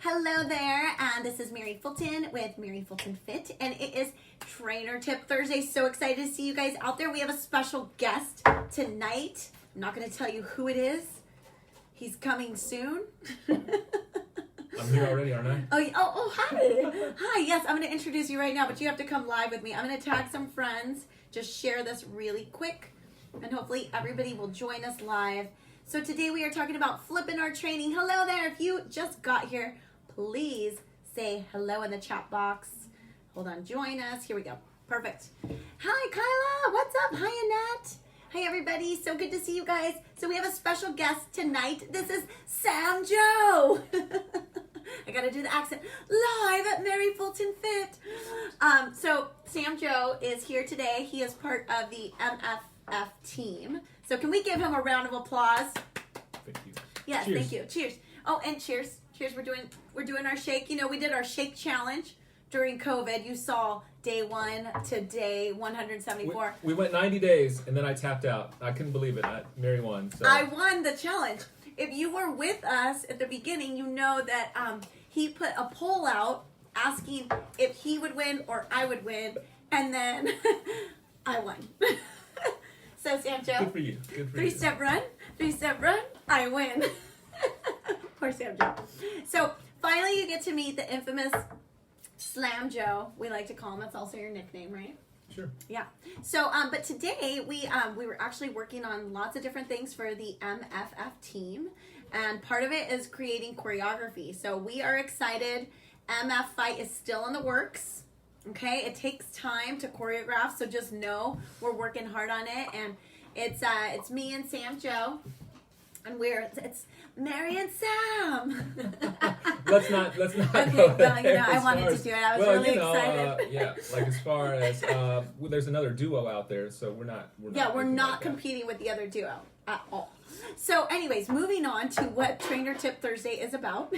Hello there, and this is Mary Fulton with Mary Fulton Fit, and it is Trainer Tip Thursday. So excited to see you guys out there. We have a special guest tonight. I'm not going to tell you who it is. He's coming soon. I'm here already, aren't I? Oh, hi. Hi, yes, I'm going to introduce you right now, but you have to come live with me. I'm going to tag some friends, just share this really quick, and hopefully everybody will join us live. So today we are talking about flipping our training. Hello there. If you just got here, please say hello in the chat box. Hold on, join us. Here we go. Perfect. Hi, Kyla. What's up? Hi, Annette. Hi, everybody. So good to see you guys. So we have a special guest tonight. This is Sam Joe. I got to do the accent. Live at Mary Fulton Fit. So Sam Joe is here today. He is part of the MFF team. So can we give him a round of applause? Thank you. Yes, Cheers. Thank you. Cheers. Oh, and cheers. Cheers. We're doing our shake. You know, we did our shake challenge during COVID. You saw day 1 to day 174. We went 90 days, and then I tapped out. I couldn't believe it. Mary won. So. I won the challenge. If you were with us at the beginning, you know that he put a poll out asking if he would win or I would win, and then I won. So, Sam Joe. Good for you. Good for you. Three-step run, I win. Poor Sam Joe. So, finally you get to meet the infamous Slam Joe. We like to call him. That's also your nickname, right? Sure. Yeah. So, but today we were actually working on lots of different things for the MFF team, and part of it is creating choreography. So we are excited. MF Fight is still in the works. Okay, it takes time to choreograph, so just know we're working hard on it, and it's me and Sam Joe, and it's Mary and Sam. let's not Okay, go there. well, you know, I wanted to do it. I was really excited. Yeah, like as far as there's another duo out there, so we're not like competing with the other duo at all. So anyways, moving on to what Trainer Tip Thursday is about.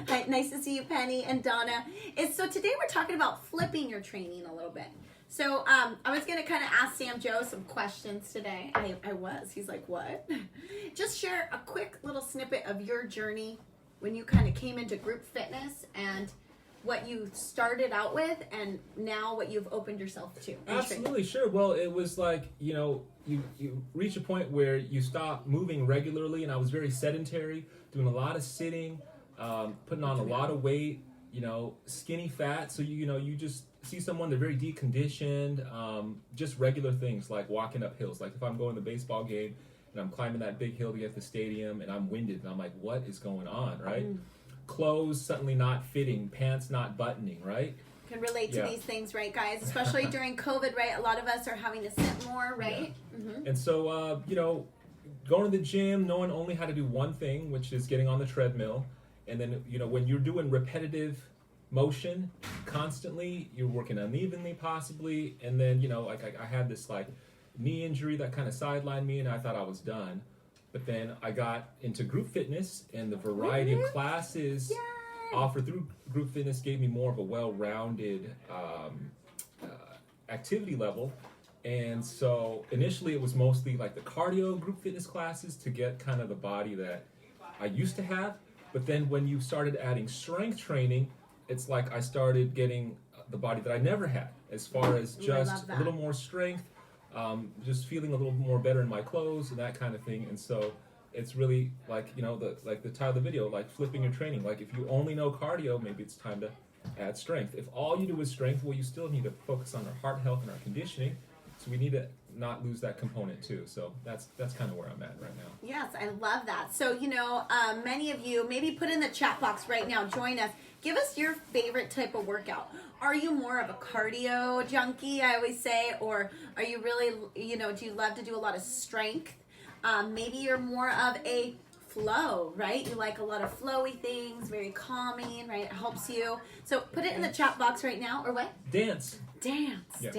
Nice to see you, Penny and Donna. So today we're talking about flipping your training a little bit. So I was going to kind of ask Sam Joe some questions today. I was. He's like, what? Just share a quick little snippet of your journey when you kind of came into group fitness and what you started out with and now what you've opened yourself to. Absolutely, sure. Well, it was like, you reach a point where you stop moving regularly, and I was very sedentary, doing a lot of sitting, putting on a lot of weight, skinny fat. So, you just see someone, they're very deconditioned, just regular things like walking up hills. Like if I'm going to the baseball game and I'm climbing that big hill to get to the stadium and I'm winded and I'm like, what is going on, right? Clothes suddenly not fitting, pants not buttoning, right? Can relate to these things, right, guys? Especially during COVID, right? A lot of us are having to sit more, right? Yeah. Mm-hmm. And so, going to the gym, knowing only how to do one thing, which is getting on the treadmill. And then, when you're doing repetitive motion constantly, you're working unevenly possibly. And then, I had this like knee injury that kind of sidelined me and I thought I was done. But then I got into group fitness, and the variety of classes offered through group fitness gave me more of a well-rounded activity level. And so initially it was mostly like the cardio group fitness classes to get kind of the body that I used to have. But then when you started adding strength training, it's like I started getting the body that I never had, as far as just a little more strength, just feeling a little more better in my clothes and that kind of thing. And so it's really like, the title of the video, like flipping your training. Like if you only know cardio, maybe it's time to add strength. If all you do is strength, well, you still need to focus on our heart health and our conditioning. So we need to not lose that component too. So that's kind of where I'm at right now. Yes, I love that. So, many of you, maybe put in the chat box right now, join us. Give us your favorite type of workout. Are you more of a cardio junkie, I always say, or are you really, do you love to do a lot of strength? Maybe you're more of a flow, right? You like a lot of flowy things, very calming, right? It helps you. So put it in the chat box right now, or what? Dance. Yeah.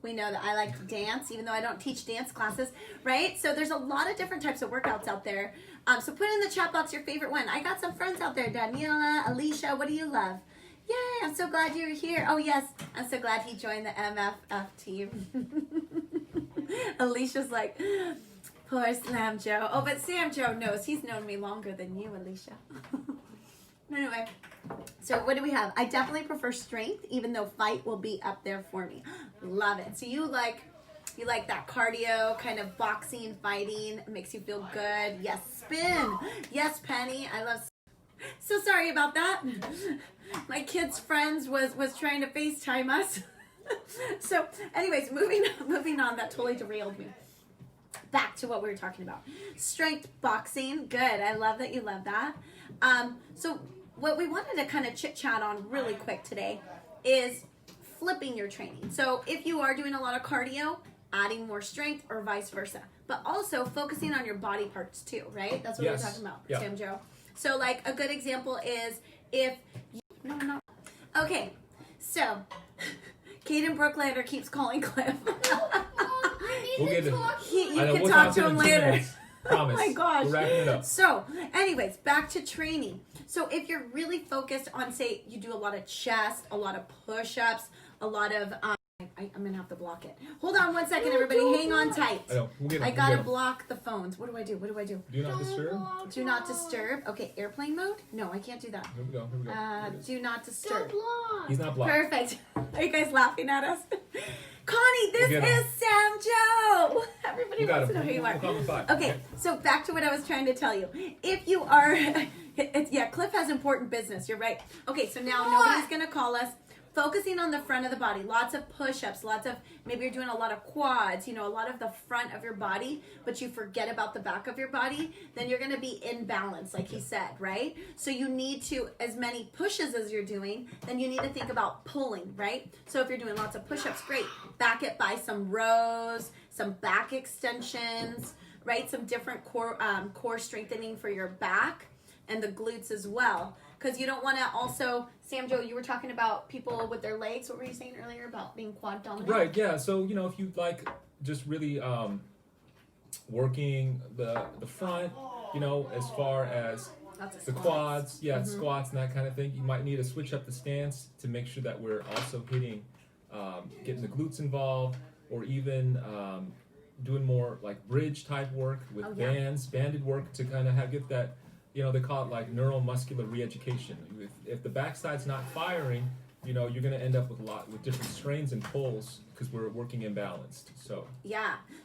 We know that I like to dance, even though I don't teach dance classes, right? So there's a lot of different types of workouts out there. So put in the chat box your favorite one. I got some friends out there. Daniela, Alicia, what do you love? Yay, I'm so glad you're here. Oh, yes, I'm so glad he joined the MFF team. Alicia's like, poor Slam Joe. Oh, but Sam Joe knows. He's known me longer than you, Alicia. Anyway, so what do we have? I definitely prefer strength, even though fight will be up there for me. Love it. So you like that cardio, kind of boxing, fighting. It makes you feel good. Yes, spin. Yes, Penny. I love. So sorry about that. My kid's friends was trying to FaceTime us. So, anyways, moving on. That totally derailed me. Back to what we were talking about. Strength boxing. Good. I love that you love that. So what we wanted to kind of chit chat on really quick today is flipping your training. So if you are doing a lot of cardio, adding more strength or vice versa, but also focusing on your body parts too, right? That's what we're talking about, Sam Joe. So like a good example is if you, okay, so Caden Brooklander keeps calling Cliff. We'll get it. You can talk to him later. Promise. Oh my gosh. We're wrapping it up. So, anyways, back to training. So, if you're really focused on, say, you do a lot of chest, a lot of push-ups, a lot of, I'm going to have to block it. Hold on one second, everybody. Hang on tight. I know. I got to block the phones. What do I do? Do not disturb. Do not disturb. Okay, airplane mode? No, I can't do that. Here we go. Do not disturb. He's not blocked. Perfect. Are you guys laughing at us? Connie, this is Sam Joe. Everybody wants to know who you are. Okay, so back to what I was trying to tell you. If you are, Cliff has important business. You're right. Okay, so now nobody's going to call us. Focusing on the front of the body, lots of push-ups, maybe you're doing a lot of quads, a lot of the front of your body, but you forget about the back of your body, then you're going to be in balance, like he said, right? So you need to, as many pushes as you're doing, then you need to think about pulling, right? So if you're doing lots of push-ups, great. Back it by some rows, some back extensions, right? Some different core strengthening for your back and the glutes as well. Because you don't want to also, Sam Joe, you were talking about people with their legs. What were you saying earlier about being quad dominant? Right, yeah. So, if you like just really working the front, as far as the quads, squats and that kind of thing, you might need to switch up the stance to make sure that we're also hitting, getting the glutes involved, or even doing more like bridge type work with banded work to kind of get that. They call it like neuromuscular re-education. If the backside's not firing, you're going to end up with different strains and pulls because we're working imbalanced. So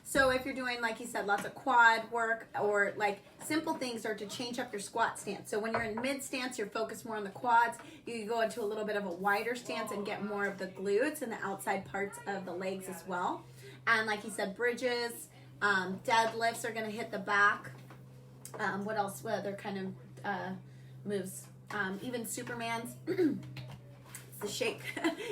so if you're doing, like you said, lots of quad work, or like simple things are to change up your squat stance. So when you're in mid stance, you're focused more on the quads. You can go into a little bit of a wider stance and get more of the glutes and the outside parts of the legs as well. And like you said, bridges, deadlifts are going to hit the back. What else? What other kind of moves? Even Superman's, it's the shake.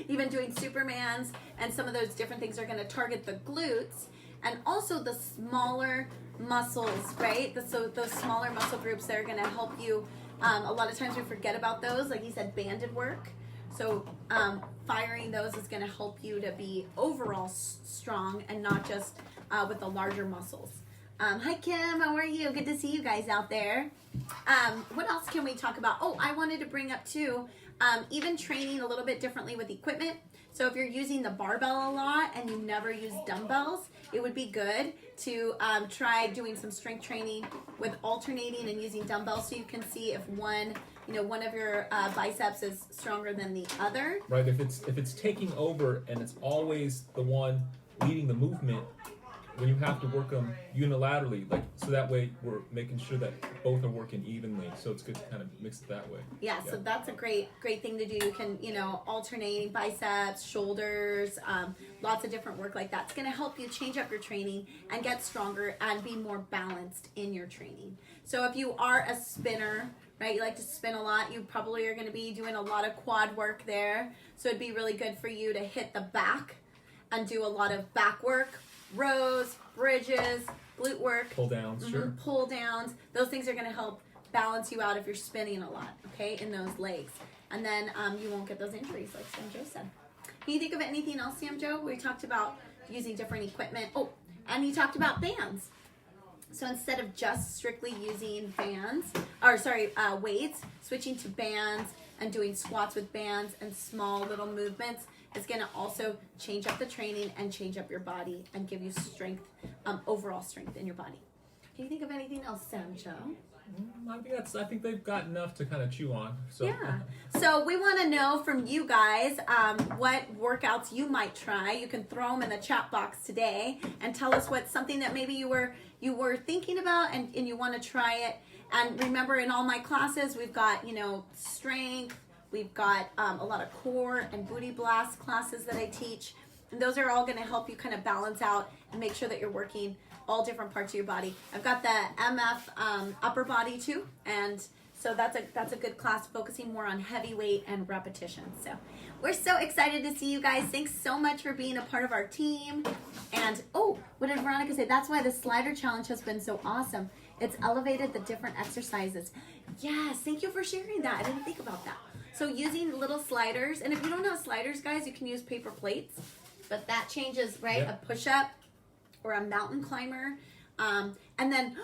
Even doing Superman's and some of those different things are going to target the glutes and also the smaller muscles, right? So those smaller muscle groups that are going to help you. A lot of times we forget about those, like you said, banded work. So firing those is going to help you to be overall strong and not just with the larger muscles. Hi Kim, how are you? Good to see you guys out there. What else can we talk about? Oh, I wanted to bring up too, even training a little bit differently with equipment. So if you're using the barbell a lot and you never use dumbbells, it would be good to try doing some strength training with alternating and using dumbbells so you can see if one of your biceps is stronger than the other. Right, if it's taking over and it's always the one leading the movement, when you have to work them unilaterally, so that way we're making sure that both are working evenly. So it's good to kind of mix it that way. Yeah. So that's a great thing to do. You can, alternating biceps, shoulders, lots of different work like that. It's going to help you change up your training and get stronger and be more balanced in your training. So if you are a spinner, right, you like to spin a lot, you probably are going to be doing a lot of quad work there. So it'd be really good for you to hit the back and do a lot of back work. Rows, bridges, glute work, pull downs, sure. Pull downs. Those things are going to help balance you out if you're spinning a lot, okay, in those legs. And then you won't get those injuries like Sam Joe said. Can you think of anything else, Sam Joe? We talked about using different equipment. Oh, and you talked about bands. So instead of just strictly using weights, switching to bands and doing squats with bands and small little movements, it's going to also change up the training and change up your body and give you strength, overall strength in your body. Can you think of anything else, Sam Joe? I think they've got enough to kind of chew on. So. Yeah. So we want to know from you guys what workouts you might try. You can throw them in the chat box today and tell us what's something that maybe you were thinking about and you want to try it. And remember, in all my classes, we've got, strength. We've got a lot of core and booty blast classes that I teach. And those are all going to help you kind of balance out and make sure that you're working all different parts of your body. I've got the MF upper body too, and so that's a good class focusing more on heavy weight and repetition. So we're so excited to see you guys. Thanks so much for being a part of our team. And what did Veronica say? That's why the slider challenge has been so awesome. It's elevated the different exercises. Yes, thank you for sharing that. I didn't think about that. So using little sliders, and if you don't have sliders, guys, you can use paper plates, but that changes, right? Yep. A push-up or a mountain climber. And then,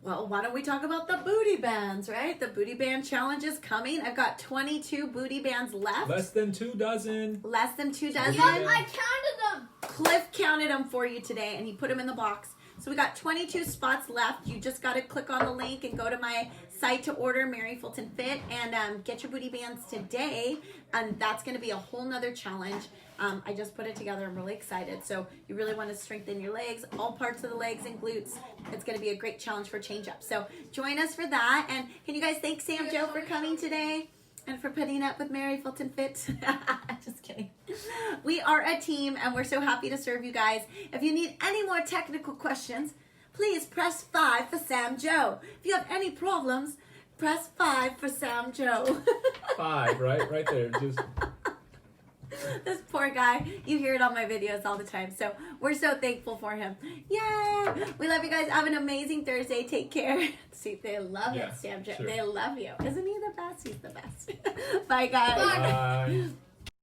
well, why don't we talk about the booty bands, right? The booty band challenge is coming. I've got 22 booty bands left. Less than 2 dozen. Less than 2 dozen. Yes, I counted them. Cliff counted them for you today, and he put them in the box. So we got 22 spots left. You just got to click on the link and go to my site to order Mary Fulton Fit and get your booty bands today. And that's going to be a whole nother challenge. I just put it together. I'm really excited. So you really want to strengthen your legs, all parts of the legs and glutes. It's going to be a great challenge for change up. So join us for that. And can you guys thank Sam Joe for coming today and for putting up with Mary Fulton Fit? Just kidding. We are a team and we're so happy to serve you guys. If you need any more technical questions, please press 5 for Sam Joe. If you have any problems, press 5 for Sam Joe. 5, right? Right there. Just... This poor guy. You hear it on my videos all the time. So we're so thankful for him. Yay! We love you guys. Have an amazing Thursday. Take care. See, they love it, Sam Joe. Sure. They love you. Isn't he the best? He's the best. Bye, guys. Bye.